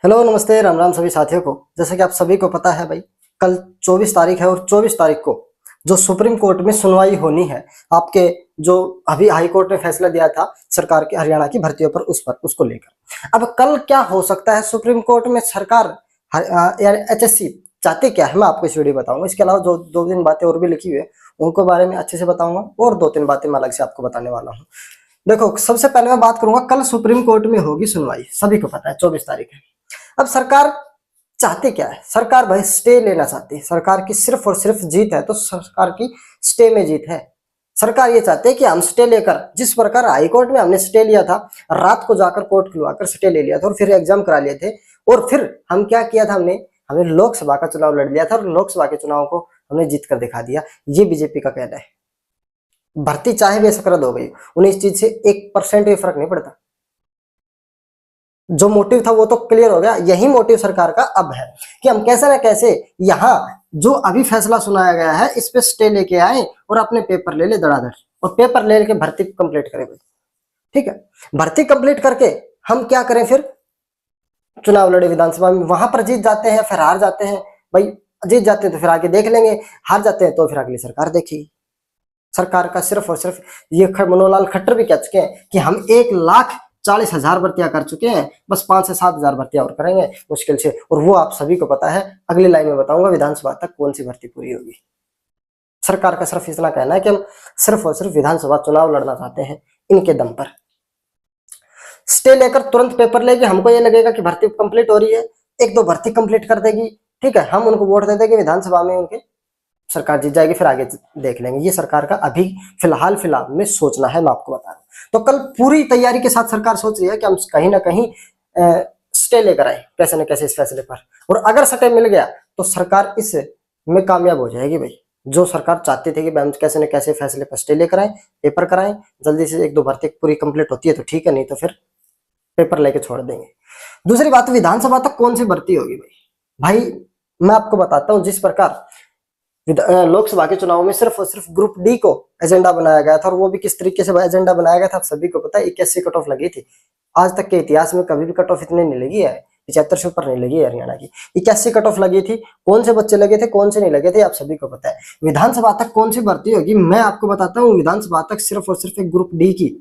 Hello नमस्ते राम राम सभी साथियों को। जैसे कि आप सभी को पता है भाई, कल 24 तारीख है और 24 तारीख को जो सुप्रीम कोर्ट में सुनवाई होनी है आपके जो अभी हाई कोर्ट ने फैसला दिया था सरकार की हरियाणा की भर्तियों पर उसको लेकर। अब कल क्या हो सकता है सुप्रीम कोर्ट में, सरकार एचएससी चाहते क्या है, मैं आपको इस वीडियो बताऊंगा। इसके अलावा जो 2-3 बातें और भी लिखी हुई है उनको बारे में अच्छे से बताऊंगा और 2-3 बातें मैं अलग से आपको बताने वाला हूँ। देखो, सबसे पहले मैं बात करूंगा, कल सुप्रीम कोर्ट में होगी सुनवाई, सभी को पता है 24 तारीख है। अब सरकार चाहते क्या है? सरकार भाई स्टे लेना चाहती है। सरकार की सिर्फ और सिर्फ जीत है तो सरकार की स्टे में जीत है। सरकार ये चाहते हैं कि हम स्टे लेकर, जिस प्रकार हाई कोर्ट में हमने स्टे लिया था, रात को जाकर कोर्ट खुलवाकर स्टे ले लिया था और फिर एग्जाम करा लिए थे, और फिर हम क्या किया था, हमने लोकसभा का चुनाव लड़ लिया था और लोकसभा के चुनाव को हमने जीत कर दिखा दिया। ये बीजेपी का कहना है। भर्ती चाहे बेशक रद्द हो गई, उन्हें इस चीज से 1% भी फर्क नहीं पड़ता। जो मोटिव था वो तो क्लियर हो गया। यही मोटिव सरकार का अब है कि हम कैसे ना कैसे यहाँ जो अभी फैसला सुनाया गया है इस पे स्टे लेके आए और अपने पेपर ले ले धड़ाधड़, और पेपर ले लेके भर्ती कंप्लीट करें भाई। ठीक है, भर्ती कंप्लीट करके हम क्या करें, फिर चुनाव लड़े विधानसभा में। वहां पर जीत जाते हैं फिर हार जाते हैं भाई, जीत जाते हैं तो फिर आगे देख लेंगे, हार जाते हैं तो फिर अगली सरकार देखिए। सरकार का सिर्फ और सिर्फ ये मनोहर खट्टर भी कह चुके हैं कि हम 1,40,000 भर्तियां कर चुके हैं, बस 5 से 7 हजार भर्तियां और करेंगे मुश्किल से। और वो आप सभी को पता है, अगली लाइन में बताऊंगा विधानसभा तक कौन सी भर्ती पूरी होगी। सरकार का सिर्फ इतना कहना है कि हम सिर्फ और सिर्फ विधानसभा चुनाव लड़ना चाहते हैं इनके दम पर। स्टे लेकर तुरंत पेपर लेके हमको ये लगेगा कि भर्ती कंप्लीट हो रही है, 1-2 भर्ती कंप्लीट कर देगी, ठीक है, हम उनको वोट दे देंगे, विधानसभा में उनके सरकार जीत जाएगी, फिर आगे देख लेंगे। ये सरकार का अभी फिलहाल में सोचना है, मैं आपको बता रहा हूँ। तो कल पूरी तैयारी के साथ सरकार सोच रही है कि हम कहीं ना कहीं स्टे लेकर आए कैसे न कैसे इस फैसले पर, और अगर स्टे मिल गया तो सरकार इस में कामयाब हो जाएगी भाई। जो सरकार चाहती थी कि हम कैसे न कैसे फैसले पर स्टे लेकर आए, पेपर कराएं, जल्दी से 1-2 भर्ती पूरी कंप्लीट होती है तो ठीक है, नहीं तो फिर पेपर लेके छोड़ देंगे। दूसरी बात, विधानसभा तक कौन सी भर्ती होगी भाई? मैं आपको बताता हूँ, जिस प्रकार लोकसभा के चुनाव में सिर्फ और सिर्फ ग्रुप डी को एजेंडा बनाया गया था, और वो भी किस तरीके से एजेंडा बनाया गया था आप सभी को पता है। 81 कट ऑफ लगी थी। आज तक के इतिहास में कभी भी कट ऑफ इतनी नहीं लगी है, 75 से ऊपर नहीं लगी है हरियाणा की। 81 कट ऑफ लगी थी। कौन से बच्चे लगे थे, कौन से नहीं लगे थे, आप सभी को पता है। विधानसभा तक कौन सी भर्ती होगी मैं आपको बताता हूँ। विधानसभा तक सिर्फ और सिर्फ एक ग्रुप डी की,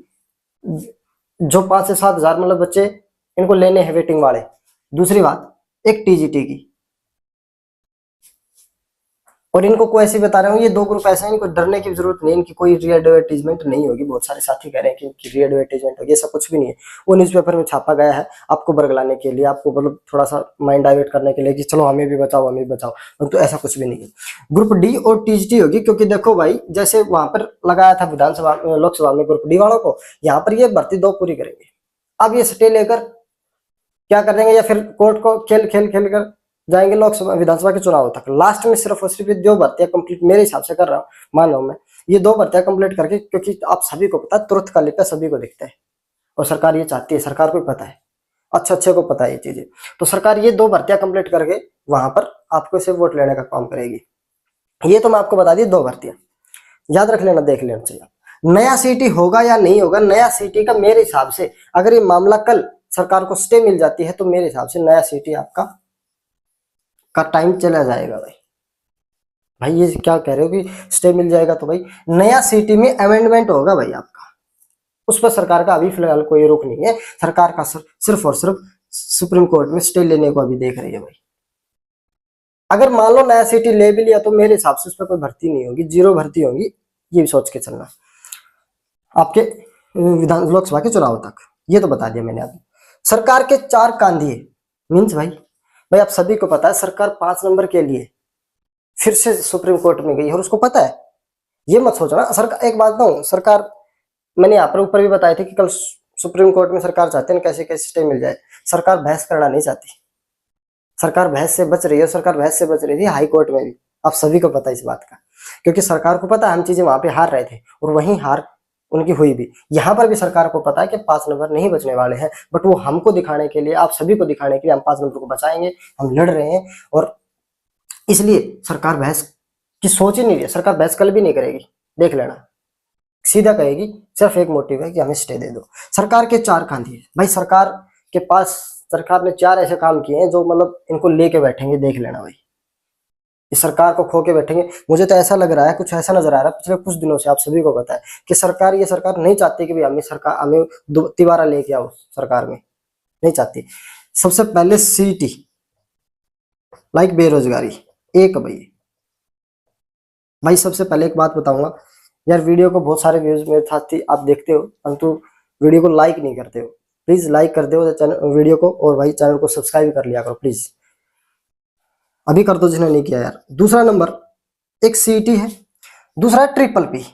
जो 5 से 7 हजार मतलब बच्चे इनको लेने हैं वेटिंग वाले। दूसरी बात, एक टीजीटी की, और इनको कोई ऐसे बता रहा हूँ, ये 2 ग्रुप ऐसे हैं, इनको डरने की जरूरत नहीं, इनकी कोई री एडवर्टीजमेंट नहीं होगी। बहुत सारे साथी कह रहे हैं कि इनकी री एडवर्टीजमेंट होगी, ऐसा कुछ भी नहीं है। वो न्यूज़पेपर में छापा गया है आपको बरगलाने के लिए, आपको मतलब थोड़ा सा माइंड डाइवर्ट करने के लिए कि चलो हमें भी बचाओ हमें भी बचाओ, तो ऐसा कुछ भी नहीं है। ग्रुप डी और टीजीटी होगी, क्योंकि देखो भाई, जैसे वहां पर लगाया था विधानसभा लोकसभा में ग्रुप डी वालों को, यहाँ पर ये भर्ती 2 पूरी करेंगे। अब ये स्टे लेकर क्या कर देंगे, या फिर कोर्ट को खेल कर जाएंगे लोकसभा विधानसभा के चुनाव तक। लास्ट में सिर्फ और सिर्फ 2 भर्तियां कंप्लीट, मेरे हिसाब से कर रहा हूँ, मान लो मैं, ये 2 भर्तियां कंप्लीट करके, क्योंकि आप सभी को पता है तुरंत काली पे सभी को दिखता है, और सरकार ये चाहती है, सरकार को भी पता है, अच्छे को पता है ये चीजें। तो सरकार ये 2 भर्तियां कंप्लीट करके वहां पर आपको से वोट लेने का काम करेगी। ये तो मैं आपको बता दी, 2 भर्तियां याद रख लेना, देख लेना चाहिए। नया सीटी होगा या नहीं होगा, नया सीटी का मेरे हिसाब से, अगर ये मामला कल सरकार को स्टे मिल जाती है तो मेरे हिसाब से नया सीटी आपका टाइम चला जाएगा भाई। ये क्या कह रहे हो कि स्टे मिल जाएगा, तो भाई नया सीटी में अमेंडमेंट होगा भाई आपका, उस पर सरकार का अभी फिलहाल कोई रोक नहीं है। सरकार का सिर्फ और सिर्फ सुप्रीम कोर्ट में स्टे लेने को अभी देख रही है भाई। अगर मान लो नया सीटी ले भी लिया तो मेरे हिसाब से उस पर कोई भर्ती नहीं होगी, 0 भर्ती होगी, ये भी सोच के चलना आपके विधान लोकसभा के चुनाव तक। ये तो बता दिया मैंने अभी। सरकार के 4 कांधिए मीन्स भाई आप सभी को पता है, सरकार 5 नंबर के लिए फिर से सुप्रीम कोर्ट में गई और उसको पता है। ये मत सोचना सरकार, एक बात बताऊं, सरकार, मैंने यहाँ पर ऊपर भी बताया था कि कल सुप्रीम कोर्ट में सरकार चाहते हैं कैसे कैसे स्टे मिल जाए। सरकार बहस करना नहीं चाहती, सरकार बहस से बच रही है। सरकार बहस से बच रही थी हाई कोर्ट में भी, आप सभी को पता है इस बात का, क्योंकि सरकार को पता है हम चीजें वहां पे हार रहे थे और वहीं हार उनकी हुई भी। यहाँ पर भी सरकार को पता है कि 5 नंबर नहीं बचने वाले हैं, बट वो हमको दिखाने के लिए, आप सभी को दिखाने के लिए हम 5 नंबर को बचाएंगे, हम लड़ रहे हैं, और इसलिए सरकार बहस की सोच ही नहीं रही। सरकार बहस कल भी नहीं करेगी, देख लेना, सीधा कहेगी सिर्फ एक मोटिव है कि हमें स्टे दे दो। सरकार के 4 कांधे भाई, सरकार के पास सरकार ने 4 ऐसे काम किए हैं जो मतलब इनको लेके बैठेंगे, देख लेना भाई, इस सरकार को खो के बैठेंगे। मुझे तो ऐसा लग रहा है, कुछ ऐसा नजर आ रहा है पिछले कुछ दिनों से, आप सभी को पता है कि सरकार, ये सरकार नहीं चाहती कि भाई हमें तिबारा लेके आओ सरकार में, नहीं चाहती। सबसे पहले सीटी लाइक बेरोजगारी एक भाई सबसे पहले एक बात बताऊंगा यार, वीडियो को बहुत सारे व्यूज मेरे साथ आप देखते हो परंतु वीडियो को लाइक नहीं करते हो। प्लीज लाइक कर दो चैनल वीडियो को, और भाई चैनल को सब्सक्राइब कर लिया करो प्लीज, अभी कर दो जिन्हें नहीं किया यार। दूसरा नंबर एक सीटी है, दूसरा ट्रिपल पी।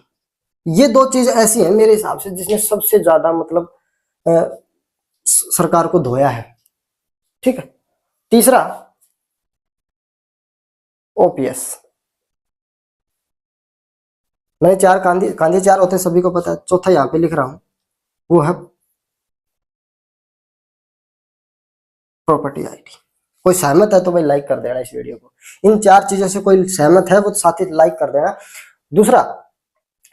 ये 2 चीज ऐसी हैं मेरे हिसाब से जिसने सबसे ज्यादा मतलब सरकार को धोया है, ठीक है। तीसरा ओपीएस, मैंने 4 कांधे 4 होते सभी को पता है। चौथा यहाँ पे लिख रहा हूं, वो है प्रॉपर्टी आईडी। कोई सहमत है तो भाई लाइक कर देना इस वीडियो को। इन 4 चीजों से कोई सहमत है वो साथ ही लाइक कर देना। दूसरा,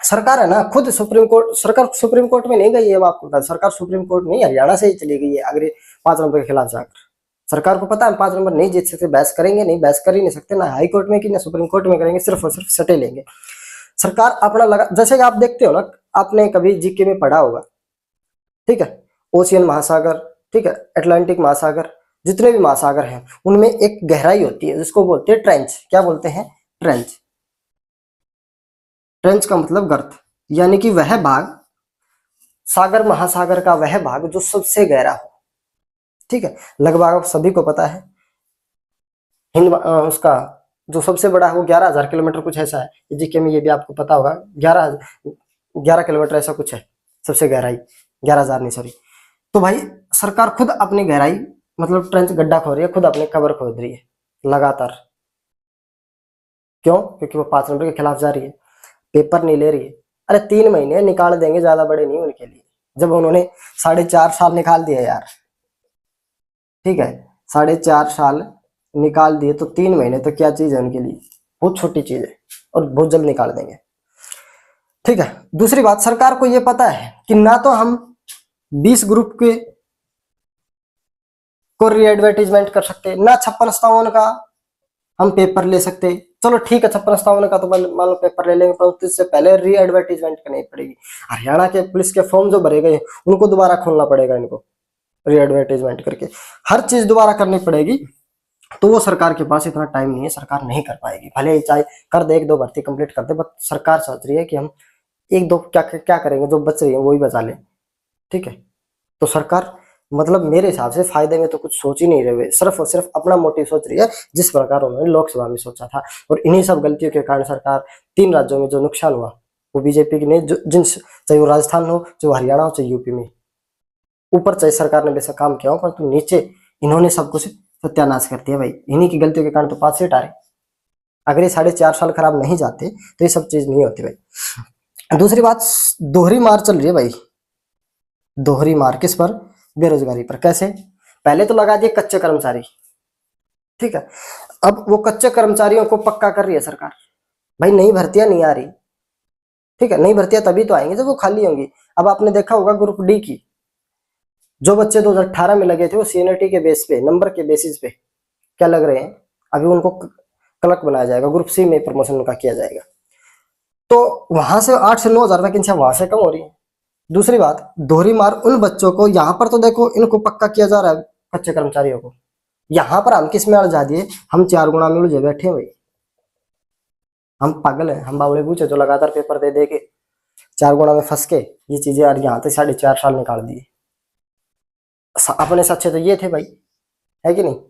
सरकार है ना खुद सुप्रीम कोर्ट, सरकार सुप्रीम कोर्ट में नहीं गई है, आपको पता है। सरकार सुप्रीम कोर्ट नहीं, हरियाणा से ही चली गई है अगर 5 नंबर के खिलाफ जाकर। सरकार को पता है 5 नंबर नहीं जीत सकते, बहस करेंगे नहीं, बहस कर ही नहीं सकते, ना हाई कोर्ट में की ना सुप्रीम कोर्ट में करेंगे, सिर्फ और सिर्फ सटे लेंगे। सरकार अपना लगा, जैसे कि आप देखते हो ना, आपने कभी जीके में पढ़ा होगा, ठीक है, ओशियन महासागर, ठीक है, अटलांटिक महासागर, जितने भी महासागर हैं उनमें एक गहराई होती है जिसको बोलते हैं ट्रेंच। क्या बोलते हैं? ट्रेंच। ट्रेंच का मतलब गर्त, यानी कि वह भाग, सागर महासागर का वह भाग जो सबसे गहरा हो, ठीक है। लगभग आप सभी को पता है हिंद उसका जो सबसे बड़ा है वो 11,000 किलोमीटर कुछ ऐसा है, जीके में ये भी आपको पता होगा, 11 किलोमीटर ऐसा कुछ है सबसे गहराई, 11,000 नहीं सॉरी। तो भाई सरकार खुद अपनी गहराई मतलब ट्रेंच गड्ढा खोद रही है, खुद अपने कबर खोद रही है लगातार। क्यों? क्योंकि वो 5 नंबर के खिलाफ जा रही है, पेपर नहीं ले रही है। अरे 3 महीने निकाल देंगे, ज्यादा बड़े नहीं उनके लिए, जब उन्होंने 4.5 साल निकाल दिए यार, ठीक है, 4.5 साल निकाल दिए तो 3 महीने तो क्या चीज है उनके लिए, बहुत छोटी चीज है, और बहुत जल्द निकाल देंगे, ठीक है। दूसरी बात, सरकार को यह पता है कि ना तो हम 20 ग्रुप के को री एडवर्टीजमेंट कर सकते, ना 56-57 का हम पेपर ले सकते। चलो ठीक है, 56-57 का तो मान लो पेपर ले लेंगे, पर इससे पहले री एडवर्टीजमेंट करनी पड़ेगी। हरियाणा के पुलिस के फॉर्म जो भरे गए उनको दोबारा खोलना पड़ेगा, इनको री एडवर्टीजमेंट करके हर चीज दोबारा करनी पड़ेगी। तो वो सरकार के पास इतना टाइम नहीं है, सरकार नहीं कर पाएगी। भले ही चाहे कर दे, 1-2 भर्ती कंप्लीट कर दे, बट सरकार सोच रही है कि हम 1-2 क्या करेंगे, जो बच रही है वो ही बचा ले, ठीक है। तो सरकार मतलब मेरे हिसाब से फायदे में तो कुछ सोच ही नहीं रहे, सिर्फ और सिर्फ अपना मोटिव सोच रही है, जिस प्रकार उन्होंने लोकसभा में सोचा था। और इन्हीं सब गलतियों के कारण सरकार 3 राज्यों में जो नुकसान हुआ वो बीजेपी ने, चाहे वो राजस्थान हो, चाहे हरियाणा हो, चाहे यूपी में, ऊपर चाहे सरकार ने बेशक काम किया हो पर तो नीचे इन्होंने सब कुछ सत्यानाश कर दिया भाई। इन्हीं की गलतियों के कारण तो 5 सीट आ रहे। अगर ये 4.5 साल खराब नहीं जाते तो ये सब चीज नहीं होती भाई। दूसरी बात, दोहरी मार चल रही है भाई, दोहरी मार किस पर? बेरोजगारी पर। कैसे? पहले तो लगा दिए कच्चे कर्मचारी, ठीक है, अब वो कच्चे कर्मचारियों को पक्का कर रही है सरकार। भाई नई भर्तियां नहीं आ रही, ठीक है, नई भर्तियां तभी तो आएंगी जब वो खाली होंगी। अब आपने देखा होगा ग्रुप डी की जो बच्चे 2018 में लगे थे वो सीनियरिटी के बेस पे, नंबर के बेसिस पे क्या लग रहे हैं, अभी उनको क्लर्क बनाया जाएगा, ग्रुप सी में प्रमोशन उनका किया जाएगा। तो वहां से 8 से 9 हजार वैकेंसियां वहां से कम हो रही है। दूसरी बात, दोहरी मार उन बच्चों को, यहाँ पर तो देखो इनको पक्का किया जा रहा है कच्चे कर्मचारियों को, यहाँ पर हम किस में उलझा दिए, हम 4 गुना में उलझे बैठे भाई। हम पागल हैं, हम बावड़े पूछे जो लगातार पेपर दे दे के 4 गुना में फंस के ये चीजें यार यहाँ तक 4.5 साल निकाल दिए। अपने सच्चे तो ये थे भाई, है कि नहीं?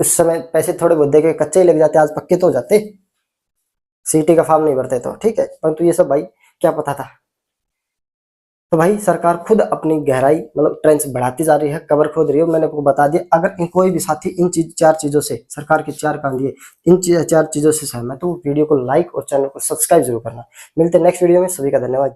उस समय पैसे थोड़े बहुत दे के कच्चे ही लग जाते, आज पक्के तो हो जाते, सीटी का फॉर्म नहीं भरते तो, ठीक है। परंतु ये सब भाई क्या पता था। तो भाई सरकार खुद अपनी गहराई मतलब ट्रेंच बढ़ाती जा रही है, कवर खोद रही है। मैंने आपको बता दिया, अगर इन कोई भी साथी इन 4 चीजों से, सरकार के 4 कांधे, इन 4 चीजों से सहमत तो वीडियो को लाइक और चैनल को सब्सक्राइब जरूर करना। मिलते हैं नेक्स्ट वीडियो में, सभी का धन्यवाद।